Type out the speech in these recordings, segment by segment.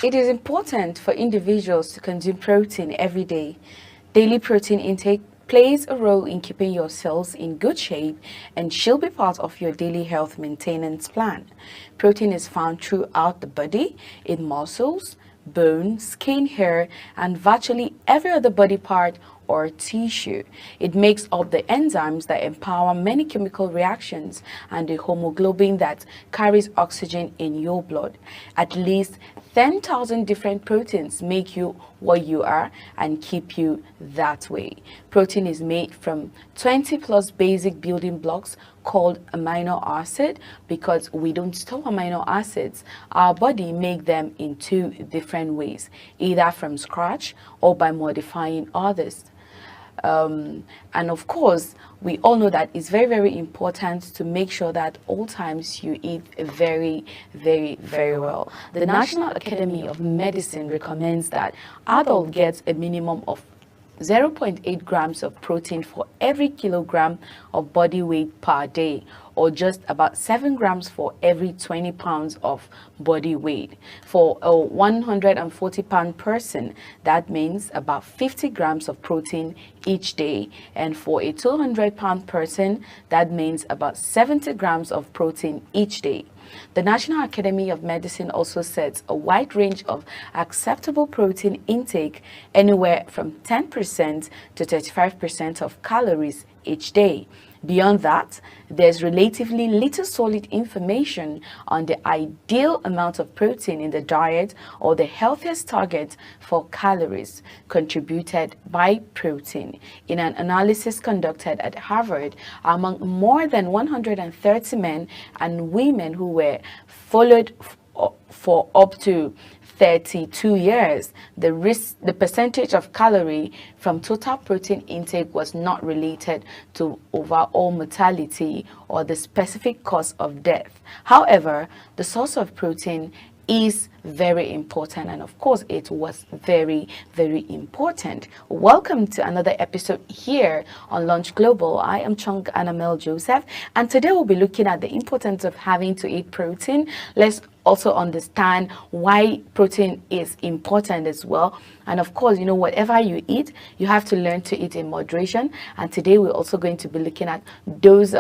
It is important for individuals to consume protein every day. Daily protein intake plays a role in keeping your cells in good shape and should be part of your daily health maintenance plan. Protein is found throughout the body, in muscles, bone, skin, hair, and virtually every other body part or tissue. It makes up the enzymes that empower many chemical reactions and the hemoglobin that carries oxygen in your blood. At least 10,000 different proteins make you what you are and keep you that way. Protein is made from 20 plus basic building blocks called amino acid. Because we don't store amino acids, our body make them in two different ways, either from scratch or by modifying others. And of course, we all know that it's very, very important to make sure that all times you eat very, very, very well. The National Academy of Medicine recommends that adult gets a minimum of 0.8 grams of protein for every kilogram of body weight per day, or just about 7 grams for every 20 pounds of body weight. For a 140-pound person, that means about 50 grams of protein each day. And for a 200-pound person, that means about 70 grams of protein each day. The National Academy of Medicine also sets a wide range of acceptable protein intake, anywhere from 10% to 35% of calories each day. Beyond that, there's relatively little solid information on the ideal amount of protein in the diet or the healthiest target for calories contributed by protein. In an analysis conducted at Harvard among more than 130 men and women who were followed for up to 32 years, the percentage of calorie from total protein intake was not related to overall mortality or the specific cause of death. However, the source of protein is very important, and of course it was very, very important. Welcome to another episode here on Lunch Global. I am Chung Annamel Joseph, and today we'll be looking at the importance of having to eat protein. Let's also understand why protein is important as well. And of course, you know, whatever you eat, you have to learn to eat in moderation. And today we're also going to be looking at those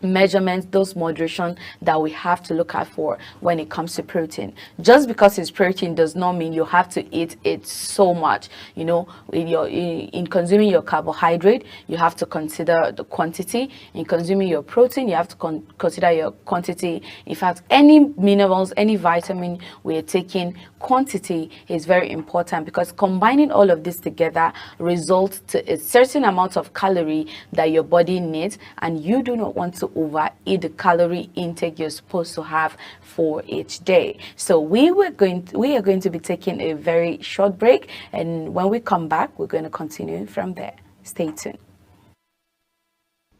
measurements, those moderation that we have to look out for when it comes to protein. Just because it's protein does not mean you have to eat it so much. You know, in consuming your carbohydrate, you have to consider the quantity. In consuming your protein, you have to consider your quantity. In fact, any minerals, any vitamin we are taking, quantity is very important, because combining all of this together results to a certain amount of calorie that your body needs, and you do not want to overeat the calorie intake you're supposed to have for each day. So we are going to be taking a very short break, and when we come back, we're going to continue from there. Stay tuned.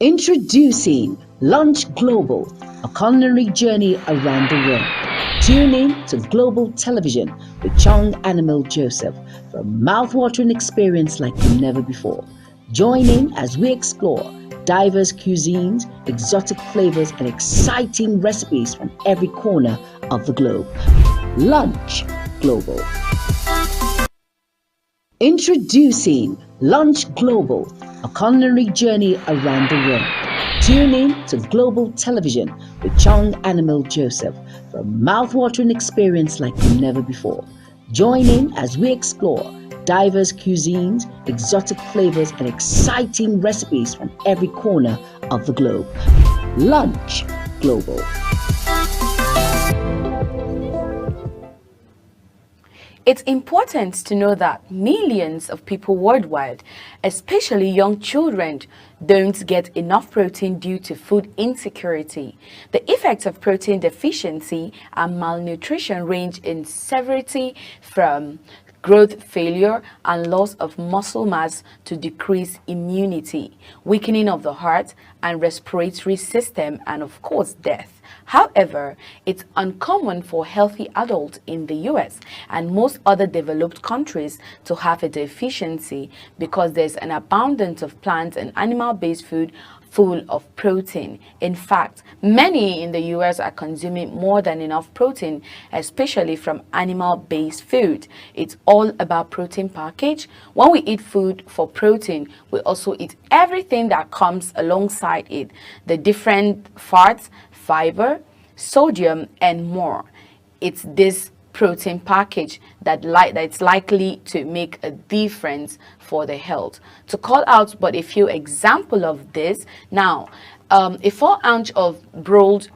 Introducing Lunch Global, a culinary journey around the world. Tune in to Global Television with Chung Annamel Joseph for a mouth-watering experience like never before. Join in as we explore diverse cuisines, exotic flavors, and exciting recipes from every corner of the globe. Lunch Global. Introducing Lunch Global, a culinary journey around the world. Tune in to Global Television with Chung Annamel Joseph for a mouth-watering experience like never before. Join in as we explore diverse cuisines, exotic flavors, and exciting recipes from every corner of the globe. Lunch Global. It's important to know that millions of people worldwide, especially young children, don't get enough protein due to food insecurity. The effects of protein deficiency and malnutrition range in severity from growth failure and loss of muscle mass to decreased immunity, weakening of the heart and respiratory system, and of course death. However, it's uncommon for healthy adults in the US and most other developed countries to have a deficiency, because there's an abundance of plant and animal-based food full of protein. In fact, many in the US are consuming more than enough protein, especially from animal-based food. It's all about protein package. When we eat food for protein, we also eat everything that comes alongside it, the different fats, fiber, sodium, and more. It's this protein package that's likely to make a difference for the health. To call out but a few examples of this, now a 4 ounce of broiled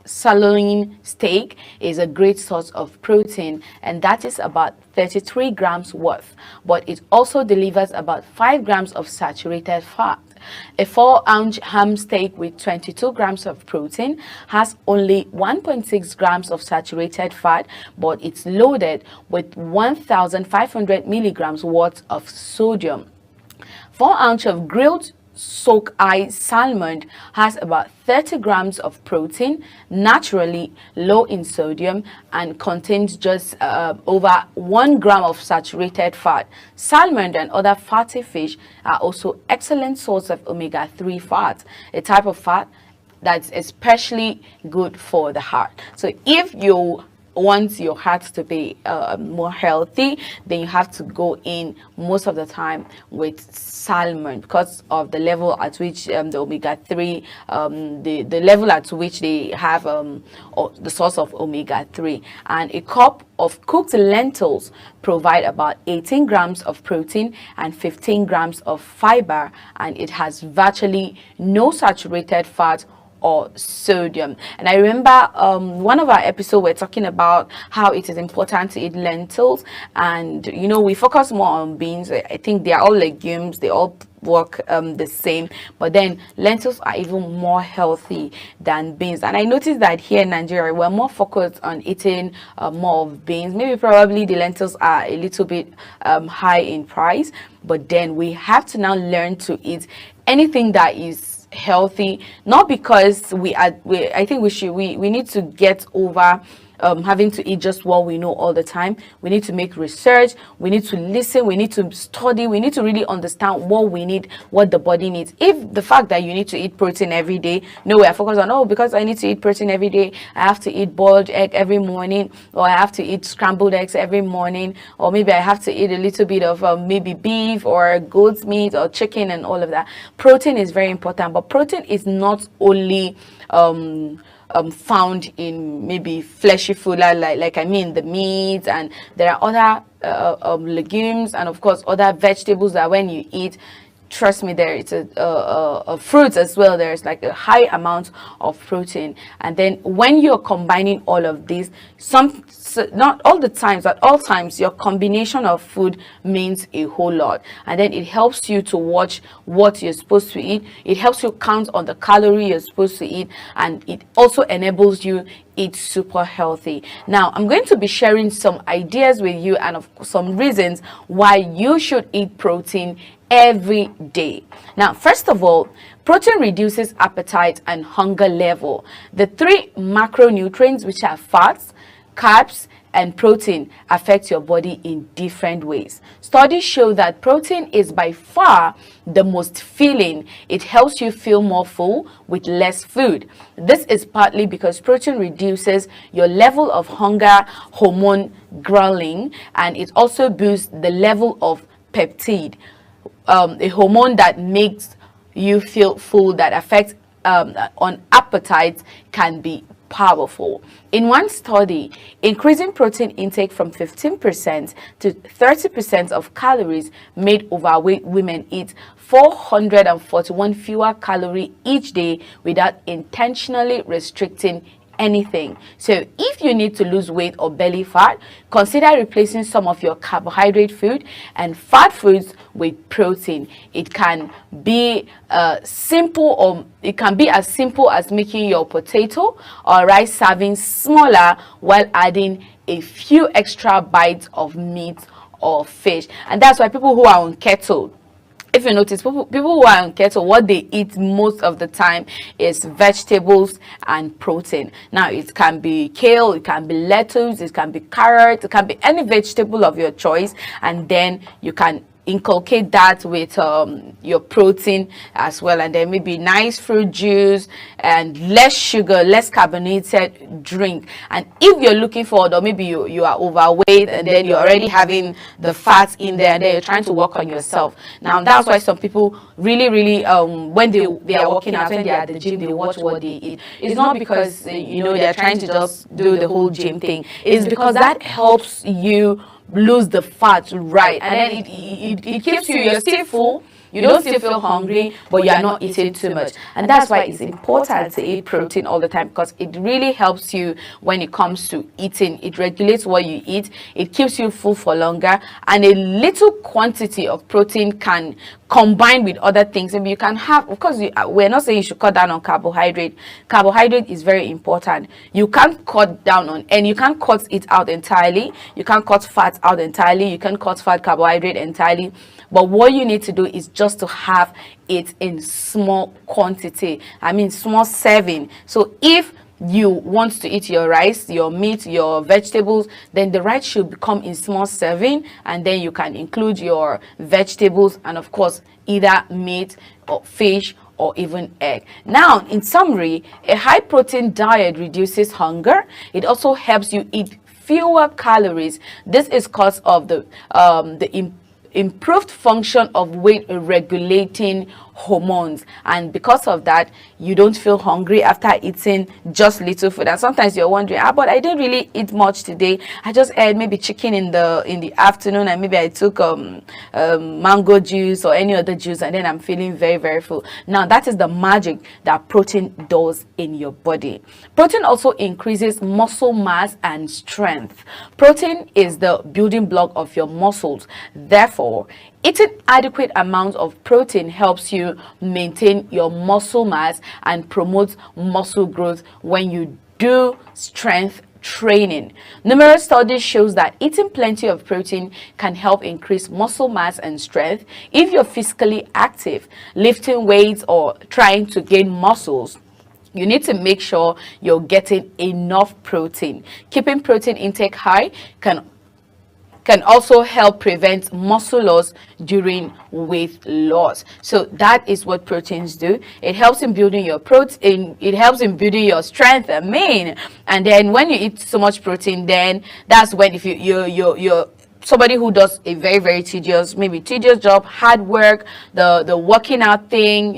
sirloin steak is a great source of protein, and that is about 33 grams worth, but it also delivers about 5 grams of saturated fat. A 4 ounce ham steak with 22 grams of protein has only 1.6 grams of saturated fat, but it's loaded with 1,500 milligrams worth of sodium. 4 ounces of grilled sockeye salmon has about 30 grams of protein, naturally low in sodium, and contains just over 1 gram of saturated fat. Salmon and other fatty fish are also excellent source of omega-3 fat, a type of fat that's especially good for the heart. So if you want your heart to be more healthy, then you have to go in most of the time with salmon because of the level at which the omega-3 the level at which they have the source of omega-3. And a cup of cooked lentils provide about 18 grams of protein and 15 grams of fiber, and it has virtually no saturated fat or sodium. And I remember one of our episodes we're talking about how it is important to eat lentils, and you know, we focus more on beans. I think they are all legumes, they all work the same, but then lentils are even more healthy than beans. And I noticed that here in Nigeria we're more focused on eating more of beans. Maybe probably the lentils are a little bit high in price, but then we have to now learn to eat anything that is healthy, not because I think we need to get over having to eat just what we know all the time. We need to make research, we need to listen, we need to study, we need to really understand what we need, what the body needs. If the fact that you need to eat protein every day, no, we are focused on, oh, because I need to eat protein every day, I have to eat boiled egg every morning, or I have to eat scrambled eggs every morning, or maybe I have to eat a little bit of maybe beef or goat's meat or chicken and all of that. Protein is very important, but protein is not only found in maybe fleshy food like I mean the meat, and there are other legumes and of course other vegetables that when you eat, trust me, there it's a fruit as well, there's like a high amount of protein. And then when you're combining all of these, not all the times, at all times, your combination of food means a whole lot. And then it helps you to watch what you're supposed to eat, it helps you count on the calorie you're supposed to eat, and it also enables you eat super healthy. Now I'm going to be sharing some ideas with you and some reasons why you should eat protein every day. Now, first of all, protein reduces appetite and hunger level. The three macronutrients, which are fats, carbs, and protein, affect your body in different ways. Studies show that protein is by far the most filling. It helps you feel more full with less food. This is partly because protein reduces your level of hunger hormone ghrelin, and it also boosts the level of peptide, a hormone that makes you feel full, that affects on appetite, can be powerful. In one study, increasing protein intake from 15% to 30% of calories made overweight women eat 441 fewer calories each day without intentionally restricting anything. So if you need to lose weight or belly fat, consider replacing some of your carbohydrate food and fat foods with protein. It can be simple, or it can be as simple as making your potato or rice serving smaller while adding a few extra bites of meat or fish. And that's why people who are on keto, if you notice, people who are on keto, what they eat most of the time is vegetables and protein. Now, it can be kale, it can be lettuce, it can be carrot, it can be any vegetable of your choice, and then you can inculcate that with your protein as well, and then maybe nice fruit juice and less sugar, less carbonated drink. And if you're looking forward, or maybe you are overweight and then you're already having the fats in there and then you're trying to work on yourself. Now that's why some people really when they are working out, when they are at the gym, they watch what they eat. It's not because they're trying to just do the whole gym thing. It's because that helps you lose the fat, right? And then it keeps you're still full, you don't still feel hungry, but you're not eating too much. And that's why it's important to eat protein all the time, because it really helps you when it comes to eating. It regulates what you eat, it keeps you full for longer, and a little quantity of protein can combine with other things. Maybe you can have, of course, we're not saying you should cut down on carbohydrate. Carbohydrate is very important. You can't cut down on, and you can't cut it out entirely. You can't cut fat out entirely. You can't cut fat, carbohydrate entirely. But what you need to do is just to have it in small quantity. I mean, small serving. So if you want to eat your rice, your meat, your vegetables, then the rice should come in small serving, and then you can include your vegetables and of course either meat or fish or even egg. Now, in summary, a high protein diet reduces hunger. It also helps you eat fewer calories. This is because of the improved function of weight regulating hormones, and because of that you don't feel hungry after eating just little food. And sometimes you're wondering, but I didn't really eat much today, I just ate maybe chicken in the afternoon, and maybe I took mango juice or any other juice, and then I'm feeling very full. Now that is the magic that protein does in your body. Protein also increases muscle mass and strength. Protein is the building block of your muscles. Therefore, eating adequate amounts of protein helps you maintain your muscle mass and promotes muscle growth when you do strength training. Numerous studies shows that eating plenty of protein can help increase muscle mass and strength. If you're physically active, lifting weights or trying to gain muscles, you need to make sure you're getting enough protein. Keeping protein intake high can also help prevent muscle loss during weight loss. So that is what proteins do. It helps in building your protein, it helps in building your strength, and then when you eat so much protein, then that's when, if you're somebody who does a very tedious job, hard work, the working out thing,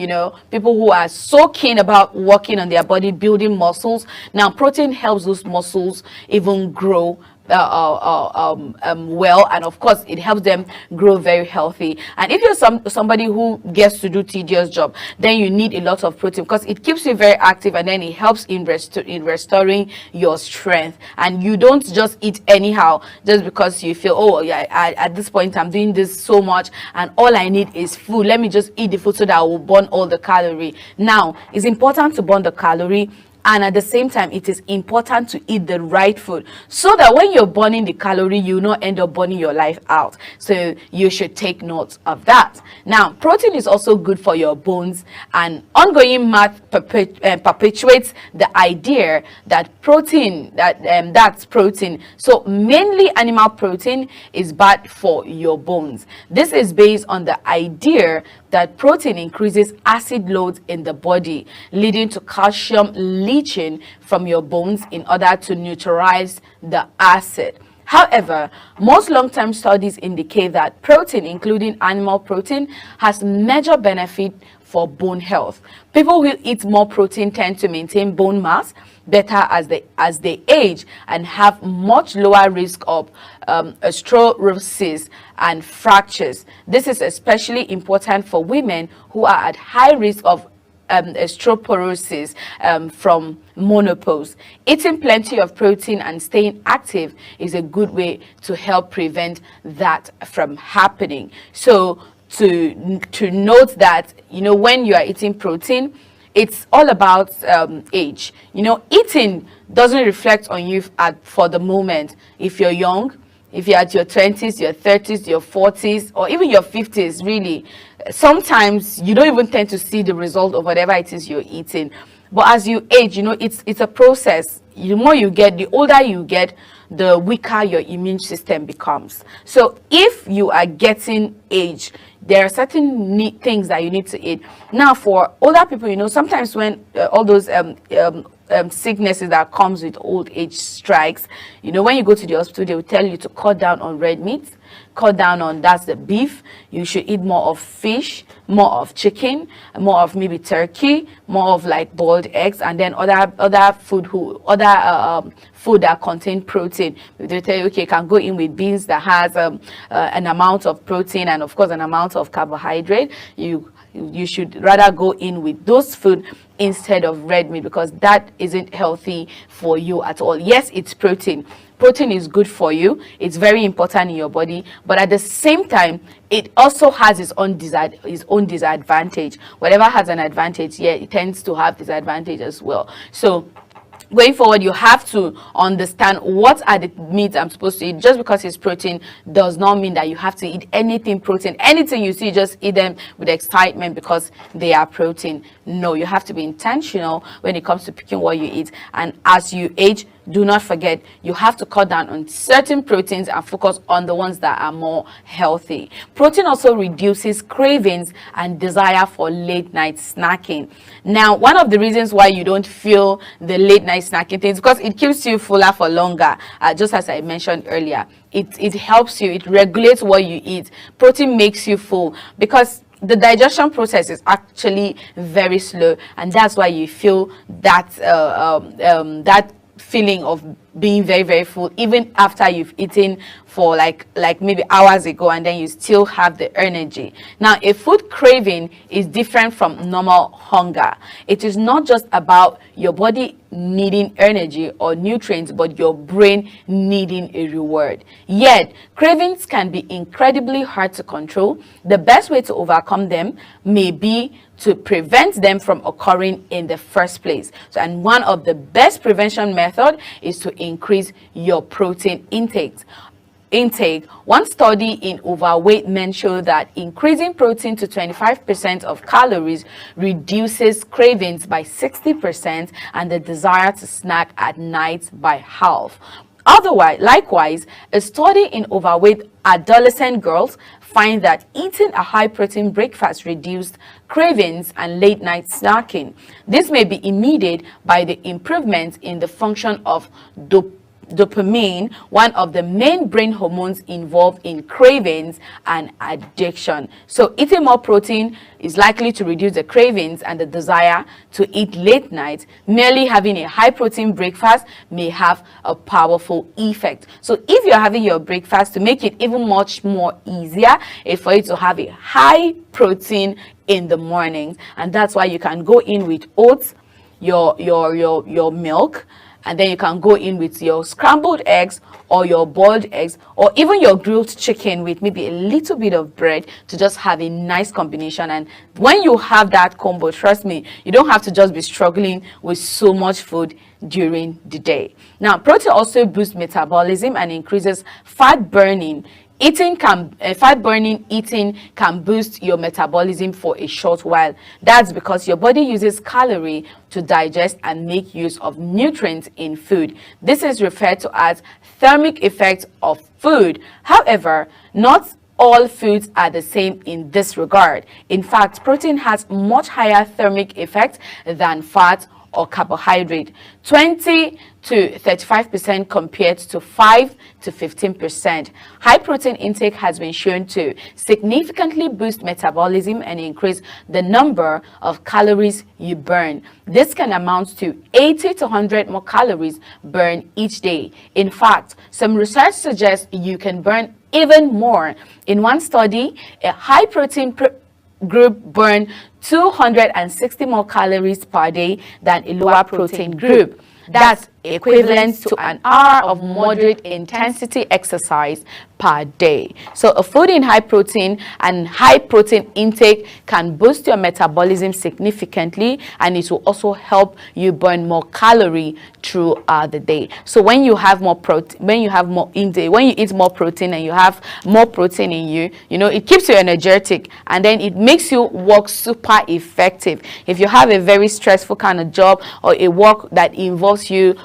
people who are so keen about working on their body, building muscles. Now protein helps those muscles even grow well, and of course it helps them grow very healthy. And if you're somebody who gets to do tedious job, then you need a lot of protein, because it keeps you very active, and then it helps in restoring your strength. And you don't just eat anyhow just because you feel, oh yeah, at this point I'm doing this so much and all I need is food, let me just eat the food so that I will burn all the calorie. Now it's important to burn the calorie, and at the same time it is important to eat the right food, so that when you're burning the calorie, you not end up burning your life out. So you should take note of that. Now protein is also good for your bones, and ongoing math perpetuates the idea that that's protein, so mainly animal protein, is bad for your bones. This is based on the idea that protein increases acid loads in the body, leading to calcium leaching from your bones in order to neutralize the acid. However, most long-term studies indicate that protein, including animal protein, has major benefit for bone health. People who eat more protein tend to maintain bone mass better as they age, and have much lower risk of osteoporosis and fractures. This is especially important for women who are at high risk of osteoporosis from menopause. Eating plenty of protein and staying active is a good way to help prevent that from happening. So to note that, when you are eating protein, it's all about age. Eating doesn't reflect on you for the moment. If you're young, if you're at your 20s, your 30s, your 40s, or even your 50s, really, sometimes you don't even tend to see the result of whatever it is you're eating. But as you age, it's a process. The more you get, the older you get, the weaker your immune system becomes. So if you are getting age, there are certain things that you need to eat. Now, for older people, sometimes when all those sicknesses that comes with old age strikes, when you go to the hospital, they will tell you to cut down on red meat, cut down on, that's the beef. You should eat more of fish, more of chicken, more of maybe turkey, more of like boiled eggs, and then other food that contain protein. They tell you, okay, you can go in with beans that has an amount of protein and of course an amount of carbohydrate. You should rather go in with those food instead of red meat, because that isn't healthy for you at all. Yes, it's protein. Protein is good for you. It's very important in your body, but at the same time, it also has its own disadvantage. Whatever has an advantage, yeah, it tends to have disadvantage as well. So going forward, you have to understand what are the meats I'm supposed to eat. Just because it's protein does not mean that you have to eat anything protein. Anything you see, just eat them with excitement because they are protein. No, you have to be intentional when it comes to picking what you eat. And as you age, do not forget, you have to cut down on certain proteins and focus on the ones that are more healthy. Protein also reduces cravings and desire for late night snacking. Now, one of the reasons why you don't feel the late night snacking things, because it keeps you fuller for longer, just as I mentioned earlier. It helps you, it regulates what you eat. Protein makes you full because the digestion process is actually very slow, and that's why you feel that that feeling of being very, very full even after you've eaten for like maybe hours ago, and then you still have the energy. Now, a food craving is different from normal hunger. It is not just about your body needing energy or nutrients, but your brain needing a reward. Yet cravings can be incredibly hard to control. The best way to overcome them may be to prevent them from occurring in the first place. So, and one of the best prevention method is to increase your protein intake. One study in overweight men showed that increasing protein to 25% of calories reduces cravings by 60% and the desire to snack at night by half. Likewise, a study in overweight adolescent girls find that eating a high-protein breakfast reduced cravings and late-night snacking. This may be mediated by the improvement in the function of dopamine, one of the main brain hormones involved in cravings and addiction. So eating more protein is likely to reduce the cravings and the desire to eat late night. Merely having a high protein breakfast may have a powerful effect. So if you're having your breakfast, to make it even much more easier is for you to have a high protein in the mornings, and that's why you can go in with oats, your milk, and then you can go in with your scrambled eggs or your boiled eggs or even your grilled chicken with maybe a little bit of bread to just have a nice combination. And when you have that combo, trust me, you don't have to just be struggling with so much food during the day. Now, protein also boosts metabolism and increases fat burning. Fat burning eating can boost your metabolism for a short while. That's because your body uses calorie to digest and make use of nutrients in food. This is referred to as thermic effect of food. However, not all foods are the same in this regard. In fact, protein has much higher thermic effect than fat or carbohydrate, 20 to 35% compared to 5 to 15%. High protein intake has been shown to significantly boost metabolism and increase the number of calories you burn. This can amount to 80 to 100 more calories burned each day. In fact, some research suggests you can burn even more. In one study, a high protein group burned 260 more calories per day than a lower protein group. That's equivalent to an hour of moderate intensity exercise per day. So a food in high protein and high protein intake can boost your metabolism significantly, and it will also help you burn more calorie throughout the day. So when you have more protein, when you eat more protein and you have more protein in you, it keeps you energetic, and then it makes you work super effective. If you have a very stressful kind of job or a work that involves you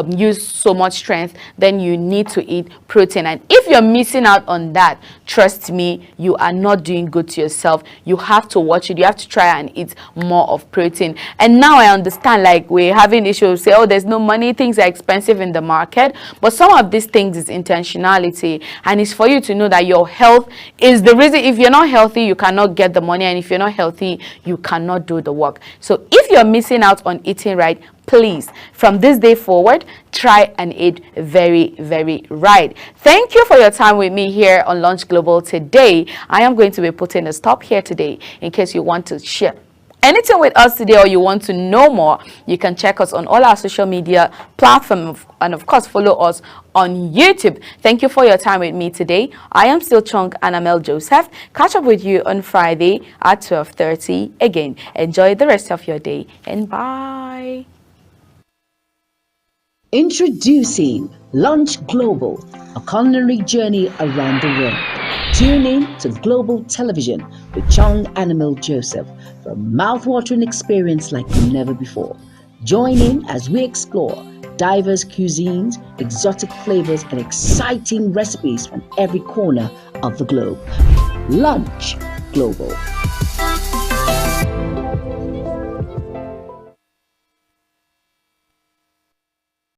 use so much strength, then you need to eat protein. And if you're missing out on that, trust me, you are not doing good to yourself. You have to watch it. You have to try and eat more of protein. And now I understand, like, we're having issues, say, oh, there's no money, things are expensive in the market. But some of these things is intentionality, and it's for you to know that your health is the reason. If you're not healthy, you cannot get the money, and if you're not healthy, you cannot do the work. So if you're missing out on eating right, please, from this day forward, try and eat very, very right. Thank you for your time with me here on Lunch Global today. I am going to be putting a stop here today. In case you want to share anything with us today or you want to know more, you can check us on all our social media platforms, and of course follow us on YouTube. Thank you for your time with me today. I am still Chung Annamel Joseph. Catch up with you on Friday at 12:30 again. Enjoy the rest of your day, and bye. Introducing Lunch Global, a culinary journey around the world. Tune in to Global Television with Chung Annamel Joseph for a mouth-watering experience like never before. Join in as we explore diverse cuisines, exotic flavors, and exciting recipes from every corner of the globe. Lunch Global.